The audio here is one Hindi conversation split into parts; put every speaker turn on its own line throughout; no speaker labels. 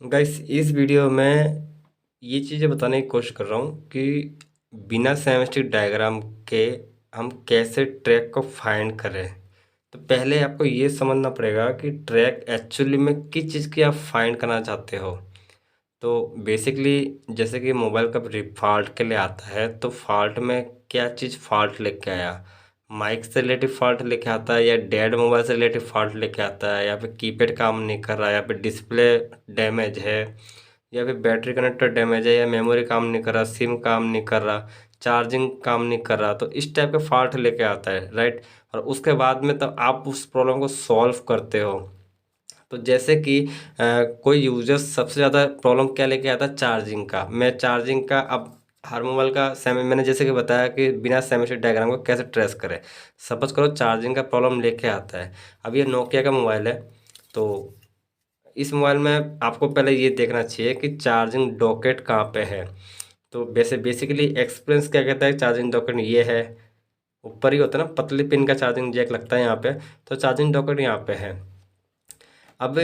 गाइस इस वीडियो में ये चीज़ें बताने की कोशिश कर रहा हूँ कि बिना सेमेस्टिक डायग्राम के हम कैसे ट्रैक को फाइंड करें। तो पहले आपको ये समझना पड़ेगा कि ट्रैक एक्चुअली में किस चीज़ की आप फाइंड करना चाहते हो। तो बेसिकली जैसे कि मोबाइल का फॉल्ट के लिए आता है, तो फॉल्ट में क्या चीज़ फॉल्ट लेके आया, माइक से रिलेटिव फॉल्ट लेके आता है, या डेड मोबाइल से रिलेटिव फॉल्ट लेके आता है, या फिर कीपैड काम नहीं कर रहा है, या फिर डिस्प्ले डैमेज है, या फिर बैटरी कनेक्टर डैमेज है, या मेमोरी काम नहीं कर रहा, सिम काम नहीं कर रहा, चार्जिंग काम नहीं कर रहा। तो इस टाइप का फॉल्ट लेके आता है, राइट। और उसके बाद में तब आप उस प्रॉब्लम को सॉल्व करते हो। तो जैसे कि कोई यूजर सबसे ज़्यादा प्रॉब्लम क्या लेके आता है, चार्जिंग का। मैं चार्जिंग का अब हर मोबाइल का सेमी मैंने जैसे कि बताया कि बिना सेमेस्टिक डायग्राम को कैसे ट्रेस करें। सपोज करो चार्जिंग का प्रॉब्लम लेके आता है। अब ये नोकिया का मोबाइल है, तो इस मोबाइल में आपको पहले ये देखना चाहिए कि चार्जिंग डॉकेट कहाँ पे है। तो बेसिकली एक्सपीरियंस क्या कहता है, चार्जिंग डॉकेट ये है, ऊपर ही होता है ना, पतली पिन का चार्जिंग जैक लगता है यहाँ पे। तो चार्जिंग डॉकेट यहाँ पे है। अब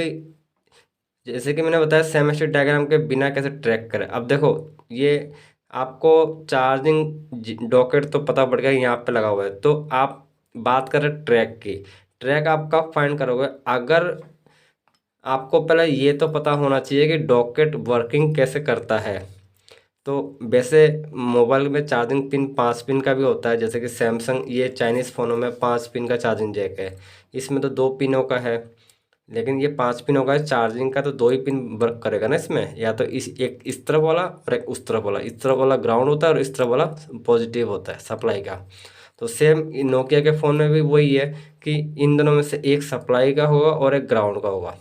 जैसे कि मैंने बताया सेमेस्टिक डायग्राम के बिना कैसे ट्रैक करें। अब देखो, ये आपको चार्जिंग डॉकेट तो पता पड़ गया यहाँ पे लगा हुआ है। तो आप बात करें ट्रैक की। ट्रैक आप कब फाइंड करोगे, अगर आपको पहले ये तो पता होना चाहिए कि डॉकेट वर्किंग कैसे करता है। तो वैसे मोबाइल में चार्जिंग पिन 5 पिन का भी होता है, जैसे कि सैमसंग ये चाइनीज़ फ़ोनों में 5 पिन का चार्जिंग जैक है। इसमें तो 2 पिनों का है, लेकिन ये 5 पिनों का है। चार्जिंग का तो 2 ही पिन वर्क करेगा ना इसमें, या तो एक इस तरफ वाला और एक उस तरफ वाला। इस तरफ वाला ग्राउंड होता है और इस तरफ वाला पॉजिटिव होता है सप्लाई का। तो सेम नोकिया के फ़ोन में भी वही है कि इन दोनों में से एक सप्लाई का होगा और एक ग्राउंड का होगा।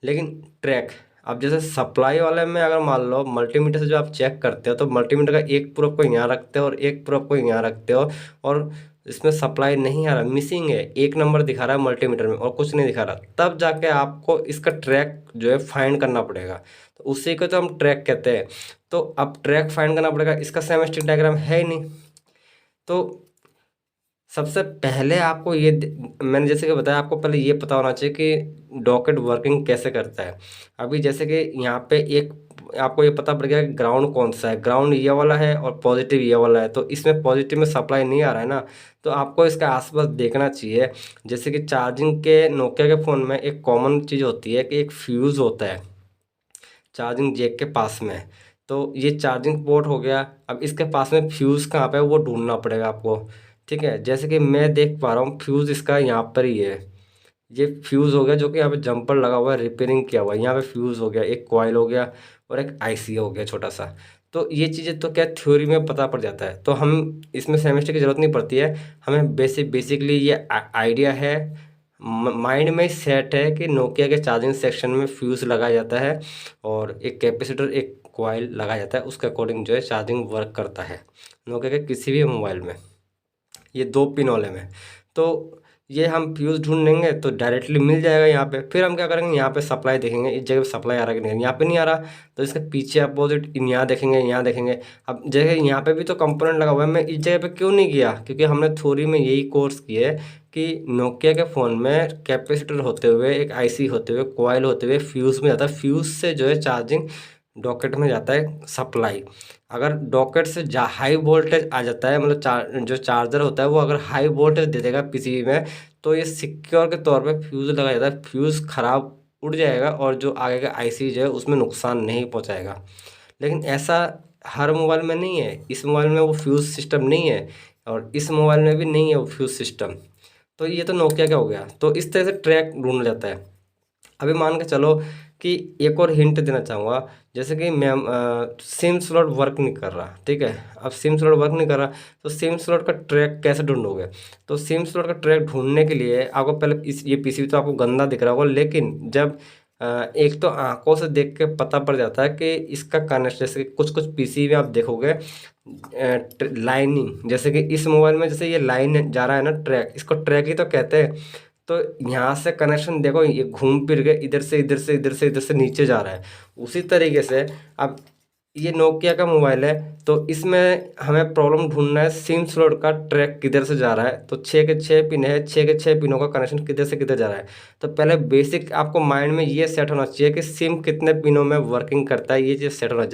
लेकिन ट्रैक, अब जैसे सप्लाई वाले में अगर मान लो मल्टीमीटर से जो आप चेक करते हो, तो मल्टीमीटर का एक प्रोब को यहाँ रखते हो और एक प्रोब को यहाँ रखते हो, और इसमें सप्लाई नहीं आ रहा, मिसिंग है, 1 नंबर दिखा रहा है मल्टीमीटर में और कुछ नहीं दिखा रहा। तब जाके आपको इसका ट्रैक जो है फाइंड करना पड़ेगा। तो उसी को तो हम ट्रैक कहते हैं। तो अब ट्रैक फाइंड करना पड़ेगा, इसका सेमेस्टिक डायग्राम है ही नहीं। तो सबसे पहले आपको मैंने जैसे कि बताया, आपको पहले ये पता होना चाहिए कि डॉकेट वर्किंग कैसे करता है। अभी जैसे कि यहाँ पे एक आपको ये पता पड़ गया कि ग्राउंड कौन सा है, ग्राउंड ये वाला है और पॉजिटिव ये वाला है। तो इसमें पॉजिटिव में सप्लाई नहीं आ रहा है ना, तो आपको इसका आसपास देखना चाहिए। जैसे कि चार्जिंग के नोकिया के फ़ोन में एक कॉमन चीज़ होती है कि एक फ्यूज़ होता है चार्जिंग जैक के पास में। तो ये चार्जिंग पोर्ट हो गया। अब इसके पास में फ्यूज़ कहाँ पे है वो ढूंढना पड़ेगा आपको। ठीक है, जैसे कि मैं देख पा रहा हूँ फ्यूज़ इसका यहाँ पर ही है। ये फ्यूज़ हो गया जो कि यहाँ पे जंपर लगा हुआ है, रिपेयरिंग किया हुआ है। यहाँ पे फ्यूज़ हो गया, एक कॉइल हो गया और एक आईसी हो गया छोटा सा। तो ये चीज़ें तो क्या थ्योरी में पता पड़ जाता है, तो हम इसमें सेमेस्टर की ज़रूरत नहीं पड़ती है। हमें बेसिकली ये आइडिया है, माइंड में सेट है कि नोकिया के चार्जिंग सेक्शन में फ्यूज़ लगाया जाता है और एक कैपेसिटर एक कॉइल लगाया जाता है, उसके अकॉर्डिंग जो है चार्जिंग वर्क करता है नोकिया के किसी भी मोबाइल में, ये 2 पिन वाले में। तो ये हम फ्यूज़ ढूंढ लेंगे तो डायरेक्टली मिल जाएगा यहाँ पे। फिर हम क्या करेंगे, यहाँ पे सप्लाई देखेंगे, इस जगह पे सप्लाई आ रहा है कि नहीं, यहाँ पे नहीं आ रहा, तो इसके पीछे अपोजिट यहाँ देखेंगे, यहाँ देखेंगे। अब जगह यहाँ पे भी तो कंपोनेंट लगा हुआ है, मैं इस जगह पे क्यों नहीं किया, क्योंकि हमने थ्योरी में यही कोर्स किया है कि नोकिया के फ़ोन में कैपेसिटर होते हुए, एक आईसी होते हुए, कॉइल होते हुए फ्यूज़ में जाता है। फ्यूज़ से जो है चार्जिंग डॉकेट में जाता है सप्लाई। अगर डॉकेट से हाई वोल्टेज आ जाता है, मतलब जो चार्जर होता है वो अगर हाई वोल्टेज दे देगा पीसीबी में, तो ये सिक्योर के तौर पे फ्यूज़ लगाया जाता है। फ्यूज़ खराब उड़ जाएगा और जो आगे का आईसी जो है उसमें नुकसान नहीं पहुंचाएगा। लेकिन ऐसा हर मोबाइल में नहीं है। इस मोबाइल में वो फ्यूज़ सिस्टम नहीं है और इस मोबाइल में भी नहीं है वो फ्यूज़ सिस्टम। तो ये तो नोकिया का हो गया। तो इस तरह से ट्रैक ढूंढ जाता है। अभी मान के चलो कि एक और हिंट देना चाहूँगा, जैसे कि मैम सिम स्लॉट वर्क नहीं कर रहा, ठीक है। अब सिम स्लॉट वर्क नहीं कर रहा, तो सिम स्लॉट का ट्रैक कैसे ढूंढोगे। तो सिम स्लॉट का ट्रैक ढूंढने के लिए आपको पहले ये पीसीबी तो आपको गंदा दिख रहा होगा, लेकिन जब एक तो आंखों से देख के पता पड़ जाता है कि इसका कनेक्शन, जैसे कि कुछ कुछ पीसीबी में आप देखोगे लाइनिंग, जैसे कि इस मोबाइल में जैसे ये लाइन जा रहा है ना ट्रैक, इसको ट्रैक ही तो कहते हैं। तो यहाँ से कनेक्शन देखो, ये घूम फिर के इधर से इधर से इधर से इधर से नीचे जा रहा है। उसी तरीके से अब ये नोकिया का मोबाइल है, तो इसमें हमें प्रॉब्लम ढूंढना है सिम स्लॉट का ट्रैक किधर से जा रहा है। तो 6 के 6 पिन है, 6 के 6 पिनों का कनेक्शन किधर से किधर जा रहा है। तो पहले बेसिक आपको माइंड में ये सेट होना चाहिए कि सिम कितने पिनों में वर्किंग करता है, ये चीज़ सेट होना।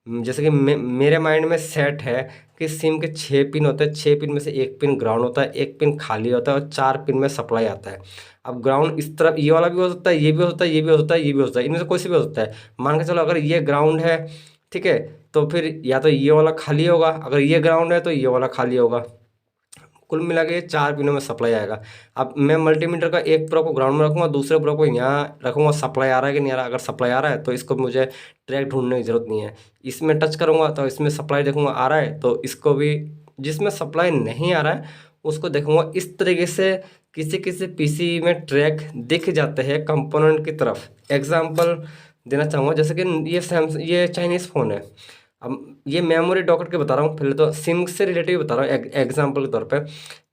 जैसे कि मेरे माइंड में सेट है कि सिम के 6 पिन होते हैं, 6 पिन में से एक पिन ग्राउंड होता है, एक पिन खाली होता है और 4 पिन में सप्लाई आता है। अब ग्राउंड इस तरफ ये वाला भी हो सकता है, ये भी हो सकता है, ये भी हो सकता है, ये भी हो सकता है, इनमें से कोई से भी हो सकता है। मान के चलो अगर ये ग्राउंड है, ठीक है, तो फिर या तो ये वाला खाली होगा, अगर ये ग्राउंड है तो ये वाला खाली होगा। कुल मिला के ये 4 पिनों में सप्लाई आएगा। अब मैं मल्टीमीटर का एक प्रो को ग्राउंड में रखूँगा, दूसरे प्रो को यहाँ रखूँगा, सप्लाई आ रहा है कि नहीं आ रहा है। अगर सप्लाई आ रहा है तो इसको मुझे ट्रैक ढूंढने की ज़रूरत नहीं है। इसमें टच करूँगा तो इसमें सप्लाई देखूँगा आ रहा है, तो इसको भी, जिसमें सप्लाई नहीं आ रहा है उसको देखूँगा। इस तरीके से किसी किसी पीसी में ट्रैक दिख जाते हैं कंपोनेंट की तरफ। एग्जांपल देना चाहूँगा, जैसे कि ये चाइनीज़ फ़ोन है। अब ये मेमोरी डॉकेट के बता रहा हूँ, पहले तो सिम से रिलेटिव बता रहा हूँ एग्जांपल के तौर पे।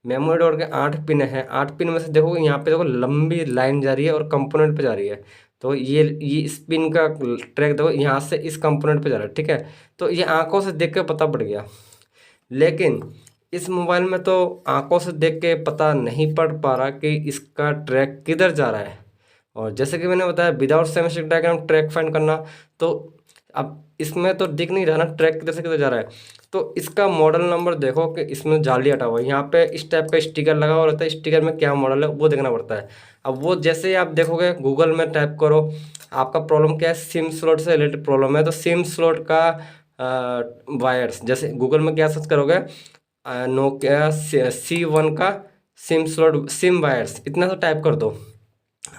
मेमोरी डॉकेट के 8 पिन है, 8 पिन में से देखो यहाँ पे देखो लंबी लाइन जा रही है और कंपोनेंट पे जा रही है। तो ये इस पिन का ट्रैक देखो यहाँ से इस कंपोनेंट पे जा रहा है, ठीक है। तो ये आंखों से देख के पता पड़ गया, लेकिन इस मोबाइल में तो आंखों से देख के पता नहीं पड़ पा रहा कि इसका ट्रैक किधर जा रहा है। और जैसे कि मैंने बताया विदाउट सेमेस्टिक डायग्राम ट्रैक फाइंड करना, तो अब इसमें तो दिख नहीं रहा ना ट्रैक किधर से किधर जा रहा है। तो इसका मॉडल नंबर देखो कि इसमें जाली हटा हुआ है, यहाँ पे इस टाइप का स्टिकर लगा हुआ रहता है, स्टिकर में क्या मॉडल है वो देखना पड़ता है। अब वो जैसे ही आप देखोगे गूगल में टाइप करो, आपका प्रॉब्लम क्या है, सिम स्लॉट से रिलेटेड प्रॉब्लम है, तो सिम स्लॉट का वायर्स, जैसे गूगल में क्या सर्च करोगे, नोकिया C1 का सिम स्लॉट सिम वायर्स, इतना सा टाइप कर दो।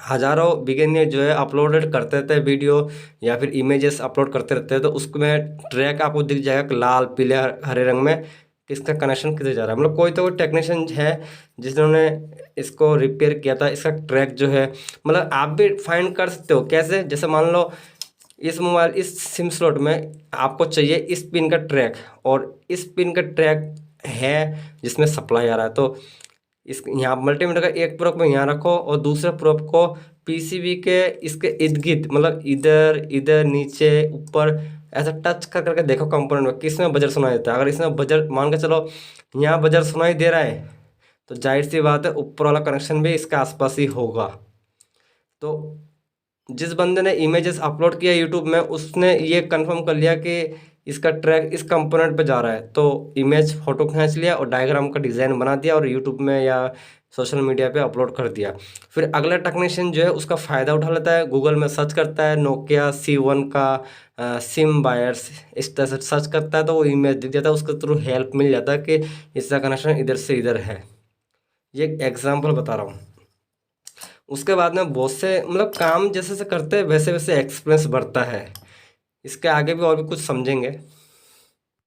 हज़ारों बिगिनर जो है अपलोडेड करते रहते हैं वीडियो या फिर इमेजेस अपलोड करते रहते हैं, तो उसमें ट्रैक आपको दिख जाएगा कि लाल पीले हरे रंग में किसका कनेक्शन किधर जा रहा है। मतलब कोई तो कोई टेक्नीशियन है जिन्होंने इसको रिपेयर किया था, इसका ट्रैक जो है, मतलब आप भी फाइंड कर सकते हो। कैसे, जैसे मान लो इस मोबाइल इस सिम स्लॉट में आपको चाहिए इस पिन का ट्रैक, और इस पिन का ट्रैक है जिसमें सप्लाई आ रहा है, तो इस यहाँ मल्टीमीटर का एक प्रोब को यहाँ रखो और दूसरे प्रोब को पीसीबी के इसके इर्द गिर्द, मतलब इधर इधर नीचे ऊपर ऐसा टच कर करके देखो कंपोनेंट में किस में बजर सुनाई देता है। अगर इसमें बजर मान के चलो यहाँ बजर सुनाई दे रहा है, तो जाहिर सी बात है ऊपर वाला कनेक्शन भी इसके आसपास ही होगा। तो जिस बंदे ने इमेजेस अपलोड किया यूट्यूब में, उसने ये कंफर्म कर लिया कि इसका ट्रैक इस कंपोनेंट पे जा रहा है, तो इमेज फोटो खींच लिया और डायग्राम का डिज़ाइन बना दिया और यूट्यूब में या सोशल मीडिया पे अपलोड कर दिया। फिर अगला टेक्नीशियन जो है उसका फ़ायदा उठा लेता है, गूगल में सर्च करता है नोकिया C1 का सिम वायर्स, इस तरह से सर्च करता है तो वो इमेज दिख जाता है, उसके थ्रू हेल्प मिल जाता है कि इसका कनेक्शन इधर से इधर है। ये एग्जाम्पल बता रहा हूँ। उसके बाद में बहुत से मतलब काम जैसे जैसे करते हैं वैसे वैसे एक्सपीरियंस बढ़ता है। इसके आगे भी और भी कुछ समझेंगे।